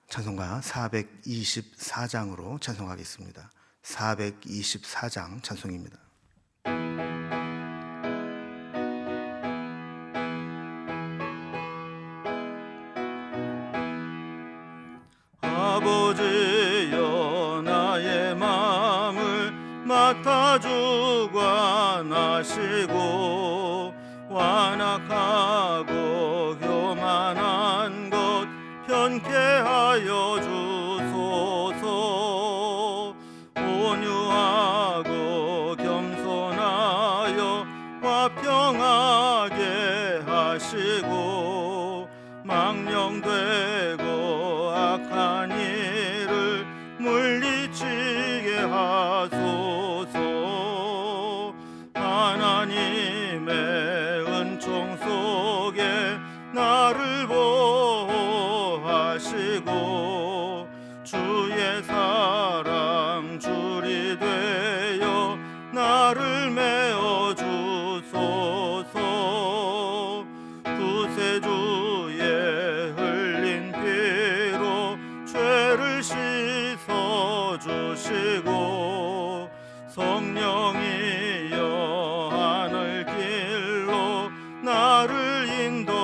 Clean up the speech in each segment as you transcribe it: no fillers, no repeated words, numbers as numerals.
찬송가 424장으로 찬송하겠습니다. 424장 찬송입니다. 아버지여 나의 마음을 맡아주 관하시고 완악하고 교만한 것 편케 하여 주소서. 온유하고 겸손하여 화평하게 하시고 망령되고 악한 일을 물리치게 하소서. 하나님의 은총 속에 나를 보호하시고 주의 사랑 줄이 되어 나를 메어 주소서. 구세주의 흘린 피로 죄를 씻어 주시고 성령이여 하늘 길로 나를 인도하소서.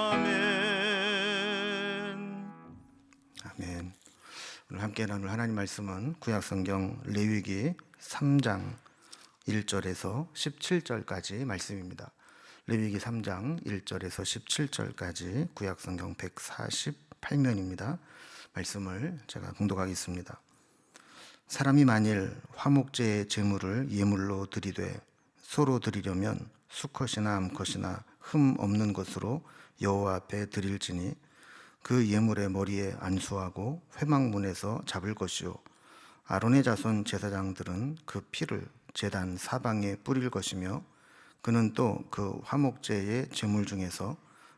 아멘. 아멘. 오늘 함께 나눌 하나님 말씀은 구약성경 레위기 3장 1절에서 17절까지 말씀입니다. 레위기 3장 1절에서 17절까지 구약성경 148면입니다. 말씀을 제가 봉독하겠습니다. 사람이 만일 화목제의 제물을 예물로 드리되 소로 드리려면 수컷이나 암컷이나 흠 없는 것으로 여호와 앞에 드릴지니 그 예물의 머리에 안수하고 회막문에서 잡을 것이요 아론의 자손 제사장들은 그 피를 제단 사방에 뿌릴 것이며 그는 또 그 화목제의 제물 중에서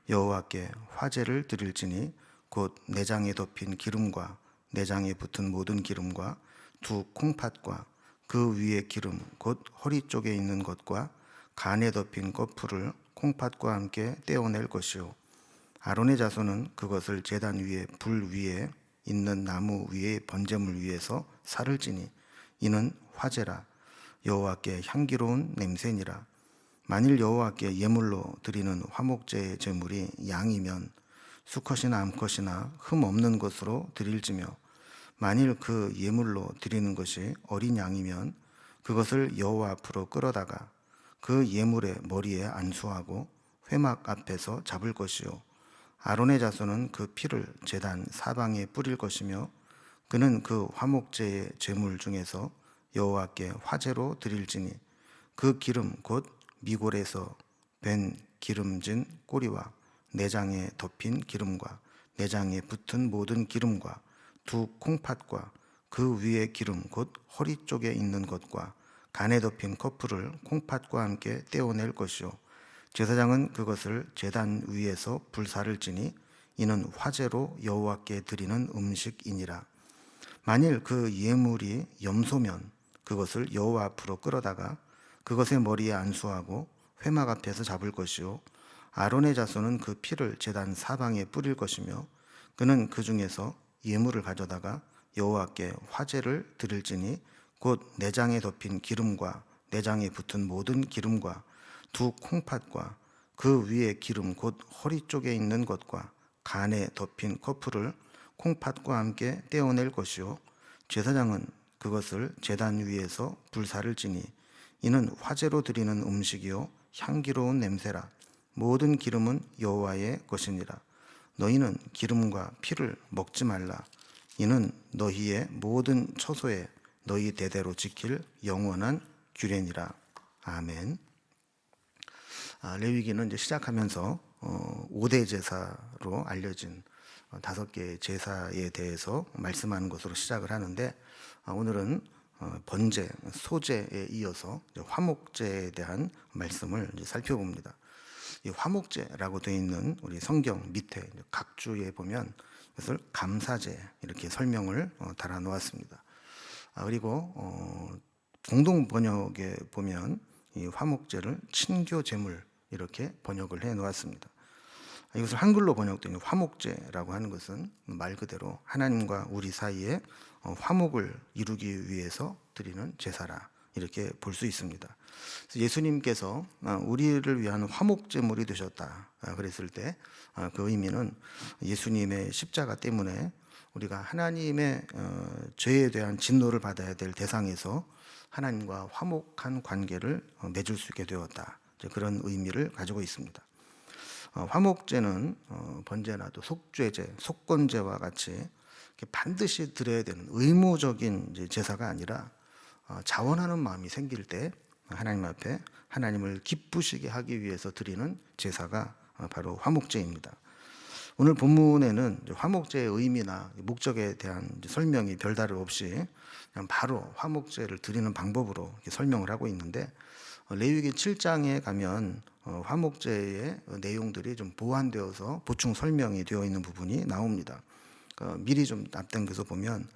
여호와께 화제를 드릴지니 곧 내장에 덮인 기름과 내장에 붙은 모든 기름과 두 콩팥과 그 위에 기름 곧 허리 쪽에 있는 것과 간에 덮인 거풀을 콩팥과 함께 떼어낼 것이요 아론의 자손은 그것을 제단 위에 불 위에 있는 나무 위에 번제물 위에서 살을 찌니 이는 화제라 여호와께 향기로운 냄새니라. 만일 여호와께 예물로 드리는 화목제의 제물이 양이면 수컷이나 암컷이나 흠 없는 것으로 드릴지며 만일 그 예물로 드리는 것이 어린 양이면 그것을 여호와 앞으로 끌어다가 그 예물의 머리에 안수하고 회막 앞에서 잡을 것이요 아론의 자손은 그 피를 제단 사방에 뿌릴 것이며 그는 그 화목제의 제물 중에서 여호와께 화제로 드릴지니 그 기름 곧 미골에서 밴 기름진 꼬리와 내장에 덮인 기름과 내장에 붙은 모든 기름과 두 콩팥과 그 위에 기름 곧 허리 쪽에 있는 것과 간에 덮인 커플을 콩팥과 함께 떼어낼 것이요 제사장은 그것을 제단 위에서 불사를 지니 이는 화제로 여호와께 드리는 음식이니라. 만일 그 예물이 염소면 그것을 여호와 앞으로 끌어다가 그것의 머리에 안수하고 회막 앞에서 잡을 것이요 아론의 자손은 그 피를 제단 사방에 뿌릴 것이며 그는 그 중에서 예물을 가져다가 여호와께 화제를 드릴지니 곧 내장에 덮인 기름과 내장에 붙은 모든 기름과 두 콩팥과 그 위에 기름 곧 허리 쪽에 있는 것과 간에 덮인 커플을 콩팥과 함께 떼어낼 것이요 제사장은 그것을 제단 위에서 불사를 지니 이는 화제로 드리는 음식이요 향기로운 냄새라. 모든 기름은 여호와의 것이니라. 너희는 기름과 피를 먹지 말라. 이는 너희의 모든 처소에 너희 대대로 지킬 영원한 규례니라. 아멘. 레위기는 이제 시작하면서 5대 제사로 알려진 5개의 제사에 대해서 말씀하는 것으로 시작을 하는데 오늘은 번제, 소제에 이어서 화목제에 대한 말씀을 살펴봅니다. 이 화목제라고 되어 있는 우리 성경 밑에 각주에 보면 이것을 감사제 이렇게 설명을 달아 놓았습니다. 그리고 공동 번역에 보면 이 화목제를 친교 제물 이렇게 번역을 해 놓았습니다. 이것을 한글로 번역된 화목제라고 하는 것은 말 그대로 하나님과 우리 사이에 화목을 이루기 위해서 드리는 제사라, 이렇게 볼 수 있습니다. 그래서 예수님께서 우리를 위한 화목제물이 되셨다 그랬을 때 그 의미는 예수님의 십자가 때문에 우리가 하나님의 죄에 대한 진노를 받아야 될 대상에서 하나님과 화목한 관계를 맺을 수 있게 되었다, 그런 의미를 가지고 있습니다. 화목제는 번제나 또 속죄제, 속건제와 같이 반드시 드려야 되는 의무적인 제사가 아니라 자원하는 마음이 생길 때 하나님 앞에 하나님을 기쁘시게 하기 위해서 드리는 제사가 바로 화목제입니다. 오늘 본문에는 화목제의 의미나 목적에 대한 설명이 별다름 없이 그냥 바로 화목제를 드리는 방법으로 설명을 하고 있는데, 레위기 7장에 가면 화목제의 내용들이 좀 보완되어서 보충 설명이 되어 있는 부분이 나옵니다. 미리 좀 앞당겨서 보면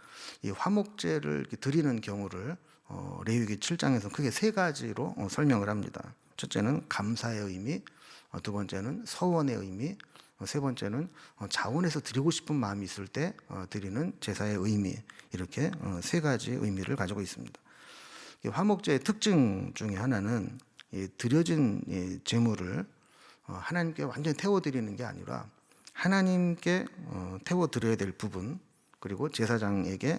이 화목제를 드리는 경우를 레위기 7장에서 크게 세 가지로 설명을 합니다. 첫째는 감사의 의미, 두 번째는 서원의 의미, 세 번째는 자원해서 드리고 싶은 마음이 있을 때 드리는 제사의 의미, 이렇게 세 가지 의미를 가지고 있습니다. 화목제의 특징 중에 하나는 드려진 제물을 하나님께 완전히 태워드리는 게 아니라 하나님께 태워드려야 될 부분, 그리고 제사장에게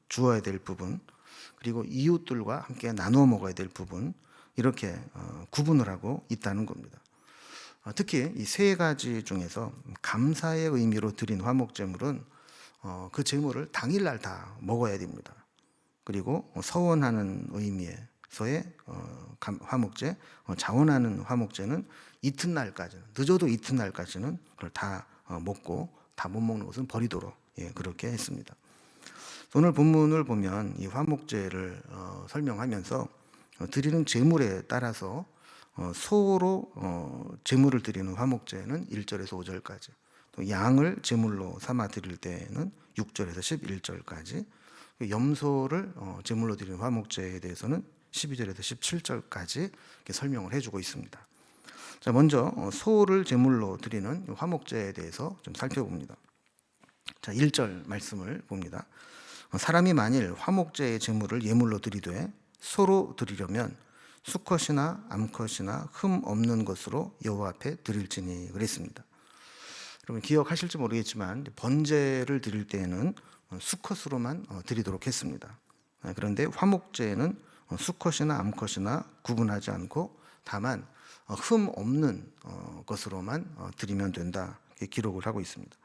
주어야 될 부분, 그리고 이웃들과 함께 나누어 먹어야 될 부분, 이렇게 구분을 하고 있다는 겁니다. 특히 이 세 가지 중에서 감사의 의미로 드린 화목제물은 그 제물을 당일날 다 먹어야 됩니다. 그리고 서원하는 의미에서의 화목제, 자원하는 화목제는 이튿날까지는, 늦어도 이튿날까지는 그걸 다 먹고 다 못 먹는 것은 버리도록 그렇게 했습니다. 오늘 본문을 보면 이 화목제를 설명하면서 드리는 제물에 따라서 소로 제물을 드리는 화목제는 1절에서 5절까지, 또 양을 제물로 삼아 드릴 때는 6절에서 11절까지, 염소를 제물로 드리는 화목제에 대해서는 12절에서 17절까지 이렇게 설명을 해주고 있습니다. 자, 먼저 소를 제물로 드리는 화목제에 대해서 좀 살펴봅니다. 자, 1절 말씀을 봅니다. 사람이 만일 화목제의 제물을 예물로 드리되 소로 드리려면 수컷이나 암컷이나 흠 없는 것으로 여호와 앞에 드릴지니, 그랬습니다. 여러분 기억하실지 모르겠지만 번제를 드릴 때에는 수컷으로만 드리도록 했습니다. 그런데 화목제에는 수컷이나 암컷이나 구분하지 않고 다만 흠 없는 것으로만 드리면 된다, 이렇게 기록을 하고 있습니다.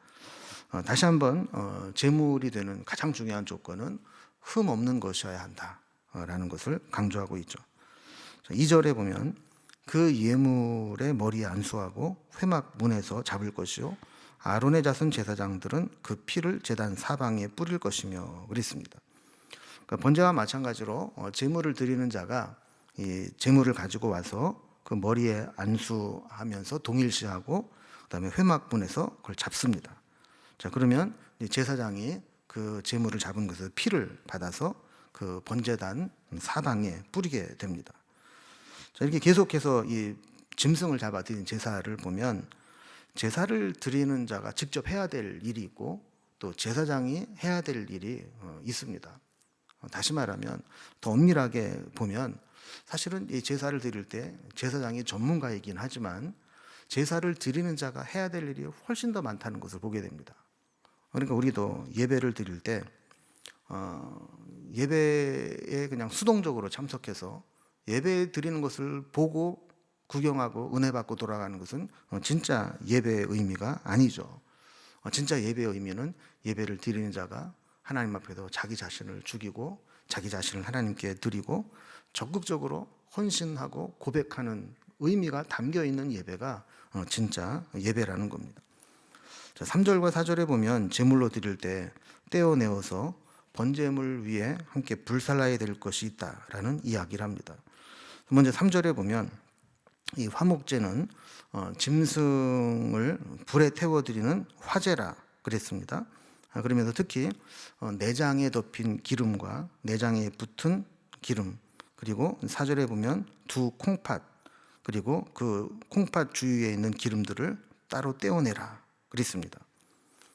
다시 한번 제물이 되는 가장 중요한 조건은 흠 없는 것이어야 한다라는 것을 강조하고 있죠. 2절에 보면 그 예물의 머리에 안수하고 회막 문에서 잡을 것이요 아론의 자손 제사장들은 그 피를 제단 사방에 뿌릴 것이며, 그랬습니다. 그러니까 번제와 마찬가지로 제물을 드리는 자가 이 제물을 가지고 와서 그 머리에 안수하면서 동일시하고 그다음에 회막문에서 그걸 잡습니다. 자, 그러면 제사장이 그 제물을 잡은 것을 피를 받아서 그 번제단 사방에 뿌리게 됩니다. 자, 이렇게 계속해서 이 짐승을 잡아 드린 제사를 보면 제사를 드리는 자가 직접 해야 될 일이 있고 또 제사장이 해야 될 일이 있습니다. 다시 말하면 더 엄밀하게 보면 사실은 이 제사를 드릴 때 제사장이 전문가이긴 하지만 제사를 드리는 자가 해야 될 일이 훨씬 더 많다는 것을 보게 됩니다. 그러니까 우리도 예배를 드릴 때 예배에 그냥 수동적으로 참석해서 예배 드리는 것을 보고 구경하고 은혜 받고 돌아가는 것은 진짜 예배의 의미가 아니죠. 진짜 예배의 의미는 예배를 드리는 자가 하나님 앞에서 자기 자신을 죽이고 자기 자신을 하나님께 드리고 적극적으로 헌신하고 고백하는 의미가 담겨 있는 예배가 진짜 예배라는 겁니다. 자, 3절과 4절에 보면 제물로 드릴 때 떼어내어서 번제물 위에 함께 불살라야 될 것이 있다라는 이야기를 합니다. 먼저 3절에 보면 이 화목제는 짐승을 불에 태워드리는 화제라 그랬습니다. 그러면서 특히 내장에 덮인 기름과 내장에 붙은 기름, 그리고 4절에 보면 두 콩팥, 그리고 그 콩팥 주위에 있는 기름들을 따로 떼어내라 그랬습니다.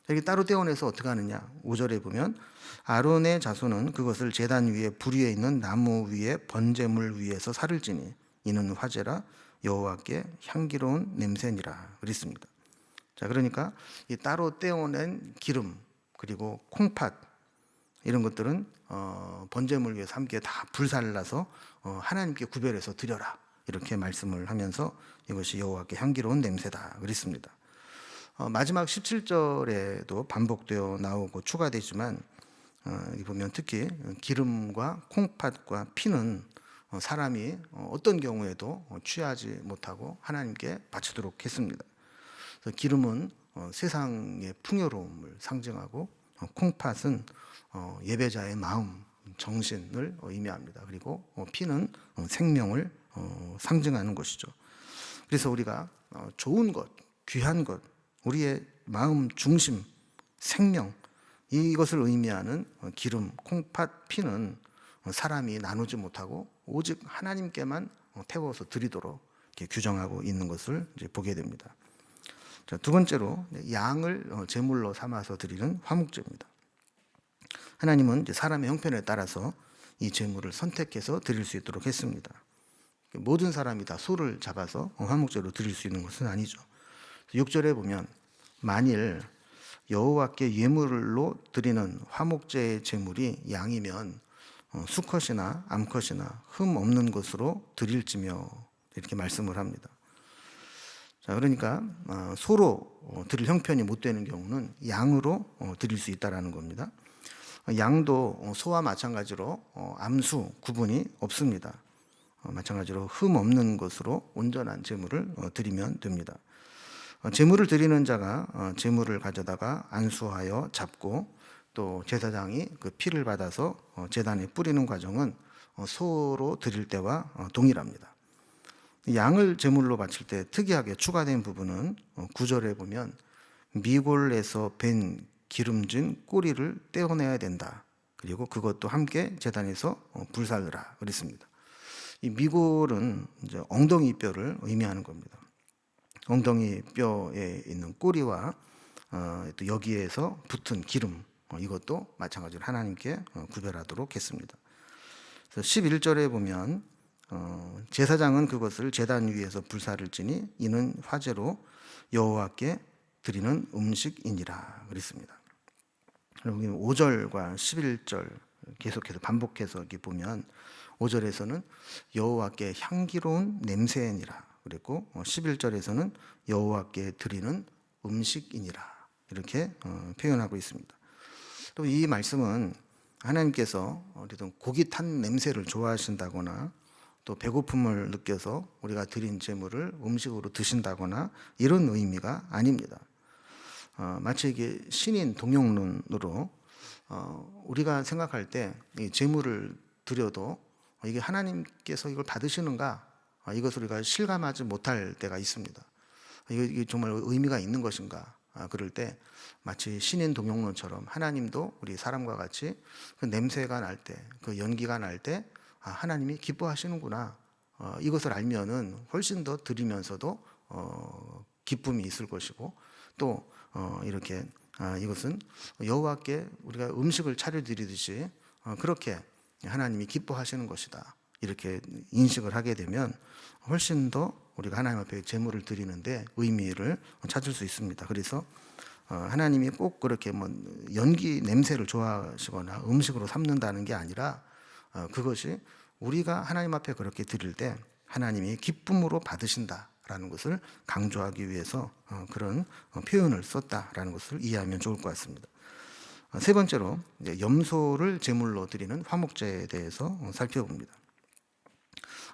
이렇게 따로 떼어내서 어떻게 하느냐? 5절에 보면 아론의 자손은 그것을 제단 위에 불 위에 있는 나무 위에 번제물 위에서 살을 찌니 이는 화제라 여호와께 향기로운 냄새니라 그랬습니다. 자, 그러니까 이 따로 떼어낸 기름 그리고 콩팥 이런 것들은 번제물 위에서 함께 다 불살을 나서 하나님께 구별해서 드려라 이렇게 말씀을 하면서 이것이 여호와께 향기로운 냄새다 그랬습니다. 마지막 17절에도 반복되어 나오고 추가되지만 여기 보면 특히 기름과 콩팥과 피는 사람이 어떤 경우에도 취하지 못하고 하나님께 바치도록 했습니다. 그래서 기름은 세상의 풍요로움을 상징하고 콩팥은 예배자의 마음, 정신을 의미합니다. 그리고 피는 생명을 상징하는 것이죠. 그래서 우리가 좋은 것, 귀한 것, 우리의 마음 중심, 생명 이것을 의미하는 기름, 콩팥, 피는 사람이 나누지 못하고 오직 하나님께만 태워서 드리도록 이렇게 규정하고 있는 것을 이제 보게 됩니다. 자, 두 번째로 양을 제물로 삼아서 드리는 화목제입니다. 하나님은 이제 사람의 형편에 따라서 이 제물을 선택해서 드릴 수 있도록 했습니다. 모든 사람이 다 소를 잡아서 화목제로 드릴 수 있는 것은 아니죠. 6절에 보면 만일 여호와께 예물로 드리는 화목제의 제물이 양이면 수컷이나 암컷이나 흠 없는 것으로 드릴지며 이렇게 말씀을 합니다. 자, 그러니까 소로 드릴 형편이 못 되는 경우는 양으로 드릴 수 있다라는 겁니다. 양도 소와 마찬가지로 암수 구분이 없습니다. 마찬가지로 흠 없는 것으로 온전한 제물을 드리면 됩니다. 제물을 드리는 자가 제물을 가져다가 안수하여 잡고 또 제사장이 그 피를 받아서 제단에 뿌리는 과정은 소로 드릴 때와 동일합니다. 양을 제물로 바칠 때 특이하게 추가된 부분은 9절에 보면 미골에서 밴 기름진 꼬리를 떼어내야 된다. 그리고 그것도 함께 제단에서 불살르라 그랬습니다. 이 미골은 이제 엉덩이 뼈를 의미하는 겁니다. 엉덩이 뼈에 있는 꼬리와 또 여기에서 붙은 기름 이것도 마찬가지로 하나님께 구별하도록 했습니다. 그래서 11절에 보면 제사장은 그것을 제단 위에서 불사를 지니 이는 화제로 여호와께 드리는 음식이니라 그랬습니다. 그리고 5절과 11절 계속해서 반복해서 이렇게 보면 5절에서는 여호와께 향기로운 냄새니라 그랬고 11절에서는 여호와께 드리는 음식이니라 이렇게 표현하고 있습니다. 또 이 말씀은 하나님께서 어떤 고기 탄 냄새를 좋아하신다거나 또 배고픔을 느껴서 우리가 드린 제물을 음식으로 드신다거나 이런 의미가 아닙니다. 마치 이게 신인 동영론으로 우리가 생각할 때 이 제물을 드려도 이게 하나님께서 이걸 받으시는가 이것을 우리가 실감하지 못할 때가 있습니다. 이게 정말 의미가 있는 것인가? 그럴 때 마치 신인 동영론처럼 하나님도 우리 사람과 같이 그 냄새가 날 때, 그 연기가 날 때 하나님이 기뻐하시는구나. 이것을 알면은 훨씬 더 드리면서도 기쁨이 있을 것이고 또 이렇게 이것은 여호와께 우리가 음식을 차려드리듯이 그렇게 하나님이 기뻐하시는 것이다. 이렇게 인식을 하게 되면 훨씬 더 우리가 하나님 앞에 제물을 드리는데 의미를 찾을 수 있습니다. 그래서 하나님이 꼭 그렇게 뭐 연기 냄새를 좋아하시거나 음식으로 삼는다는 게 아니라 그것이 우리가 하나님 앞에 그렇게 드릴 때 하나님이 기쁨으로 받으신다라는 것을 강조하기 위해서 그런 표현을 썼다라는 것을 이해하면 좋을 것 같습니다. 세 번째로 염소를 제물로 드리는 화목제에 대해서 살펴봅니다.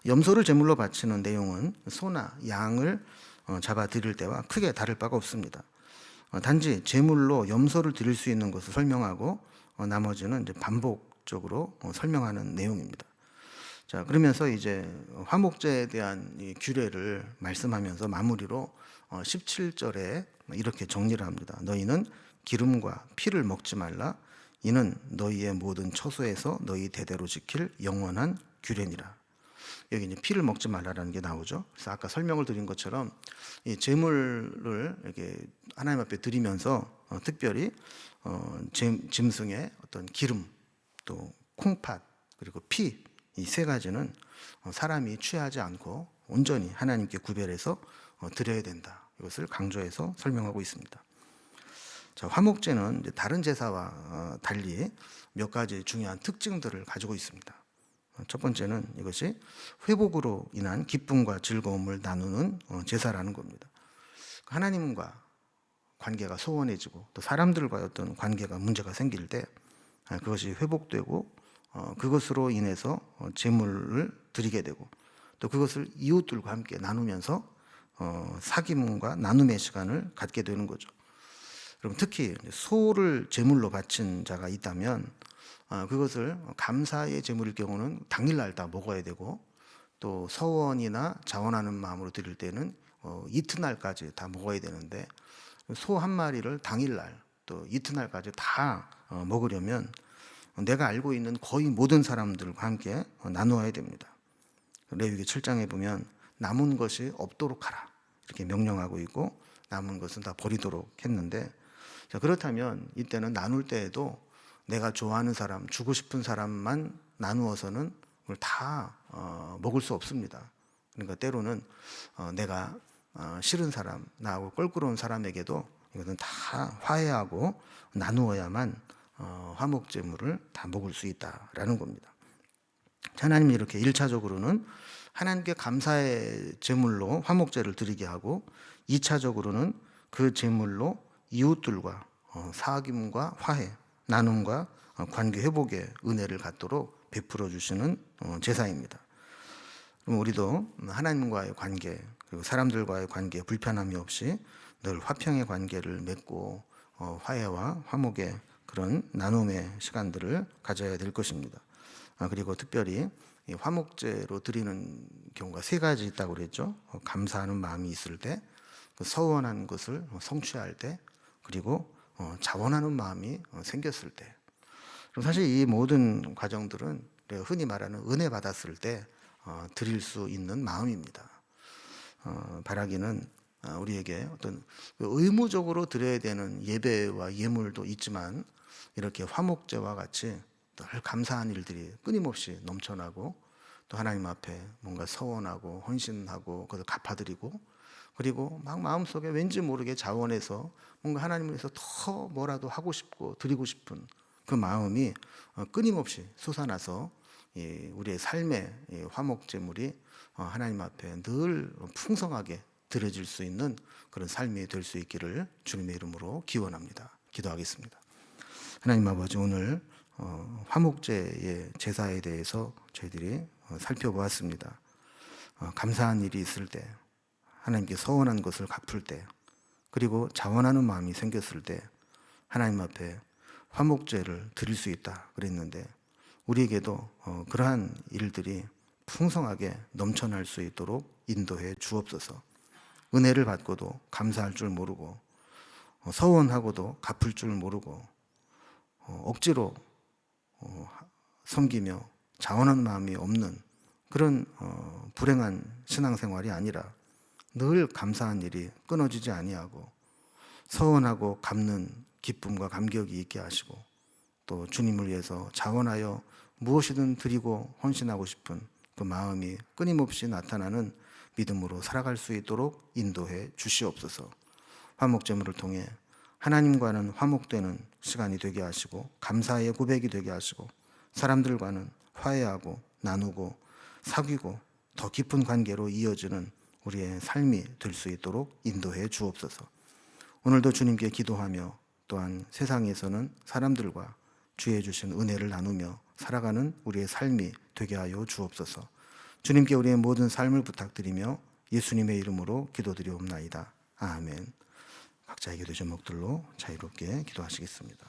염소를 제물로 바치는 내용은 소나 양을 잡아 드릴 때와 크게 다를 바가 없습니다. 단지 제물로 염소를 드릴 수 있는 것을 설명하고 나머지는 이제 반복적으로 설명하는 내용입니다. 자, 그러면서 이제 화목제에 대한 이 규례를 말씀하면서 마무리로 17절에 이렇게 정리를 합니다. 너희는 기름과 피를 먹지 말라. 이는 너희의 모든 처소에서 너희 대대로 지킬 영원한 규례니라. 여기 이제 피를 먹지 말라라는 게 나오죠. 그래서 아까 설명을 드린 것처럼 이 제물을 이렇게 하나님 앞에 드리면서 특별히 짐승의 어떤 기름, 또 콩팥, 그리고 피, 이 세 가지는 사람이 취하지 않고 온전히 하나님께 구별해서 드려야 된다. 이것을 강조해서 설명하고 있습니다. 자, 화목제는 이제 다른 제사와 달리 몇 가지 중요한 특징들을 가지고 있습니다. 첫 번째는 이것이 회복으로 인한 기쁨과 즐거움을 나누는 제사라는 겁니다. 하나님과 관계가 소원해지고 또 사람들과의 어떤 관계가 문제가 생길 때 그것이 회복되고 그것으로 인해서 제물을 드리게 되고 또 그것을 이웃들과 함께 나누면서 사귐과 나눔의 시간을 갖게 되는 거죠. 그럼 특히 소를 제물로 바친 자가 있다면 그것을 감사의 제물일 경우는 당일날 다 먹어야 되고 또 서원이나 자원하는 마음으로 드릴 때는 이튿날까지 다 먹어야 되는데 소 한 마리를 당일날 또 이튿날까지 다 먹으려면 내가 알고 있는 거의 모든 사람들과 함께 나누어야 됩니다. 레위기 7장에 보면 남은 것이 없도록 하라 이렇게 명령하고 있고 남은 것은 다 버리도록 했는데, 자, 그렇다면 이때는 나눌 때에도 내가 좋아하는 사람, 주고 싶은 사람만 나누어서는 그걸 다 먹을 수 없습니다. 그러니까 때로는 내가 싫은 사람, 나하고 껄끄러운 사람에게도 이것은 다 화해하고 나누어야만 화목제물을 다 먹을 수 있다라는 겁니다. 하나님이 이렇게 1차적으로는 하나님께 감사의 제물로 화목제를 드리게 하고 2차적으로는 그 제물로 이웃들과 사귐과 화해, 나눔과 관계 회복의 은혜를 갖도록 베풀어 주시는 제사입니다. 그럼 우리도 하나님과의 관계 그리고 사람들과의 관계에 불편함이 없이 늘 화평의 관계를 맺고 화해와 화목의 그런 나눔의 시간들을 가져야 될 것입니다. 그리고 특별히 화목제로 드리는 경우가 세 가지 있다고 그랬죠. 감사하는 마음이 있을 때, 서원한 것을 성취할 때, 그리고 자원하는 마음이 생겼을 때. 그럼 사실 이 모든 과정들은 흔히 말하는 은혜 받았을 때 드릴 수 있는 마음입니다. 바라기는 우리에게 어떤 의무적으로 드려야 되는 예배와 예물도 있지만 이렇게 화목제와 같이 늘 감사한 일들이 끊임없이 넘쳐나고 또 하나님 앞에 뭔가 서원하고 헌신하고 그것을 갚아드리고 그리고 막 마음속에 왠지 모르게 자원해서 뭔가 하나님을 위해서 더 뭐라도 하고 싶고 드리고 싶은 그 마음이 끊임없이 솟아나서 우리의 삶의 화목제물이 하나님 앞에 늘 풍성하게 드려질 수 있는 그런 삶이 될 수 있기를 주님의 이름으로 기원합니다. 기도하겠습니다. 하나님 아버지, 오늘 화목제의 제사에 대해서 저희들이 살펴보았습니다. 감사한 일이 있을 때, 하나님께 서원한 것을 갚을 때, 그리고 자원하는 마음이 생겼을 때 하나님 앞에 화목제를 드릴 수 있다 그랬는데 우리에게도 그러한 일들이 풍성하게 넘쳐날 수 있도록 인도해 주옵소서. 은혜를 받고도 감사할 줄 모르고 서원하고도 갚을 줄 모르고 억지로 섬기며 자원하는 마음이 없는 그런 불행한 신앙생활이 아니라 늘 감사한 일이 끊어지지 아니하고 서원하고 갚는 기쁨과 감격이 있게 하시고 또 주님을 위해서 자원하여 무엇이든 드리고 헌신하고 싶은 그 마음이 끊임없이 나타나는 믿음으로 살아갈 수 있도록 인도해 주시옵소서. 화목제물을 통해 하나님과는 화목되는 시간이 되게 하시고 감사의 고백이 되게 하시고 사람들과는 화해하고 나누고 사귀고 더 깊은 관계로 이어지는 우리의 삶이 될 수 있도록 인도해 주옵소서. 오늘도 주님께 기도하며 또한 세상에서는 사람들과 주의 주신 은혜를 나누며 살아가는 우리의 삶이 되게 하여 주옵소서. 주님께 우리의 모든 삶을 부탁드리며 예수님의 이름으로 기도드리옵나이다. 아멘. 각자의 기도 제목들로 자유롭게 기도하시겠습니다.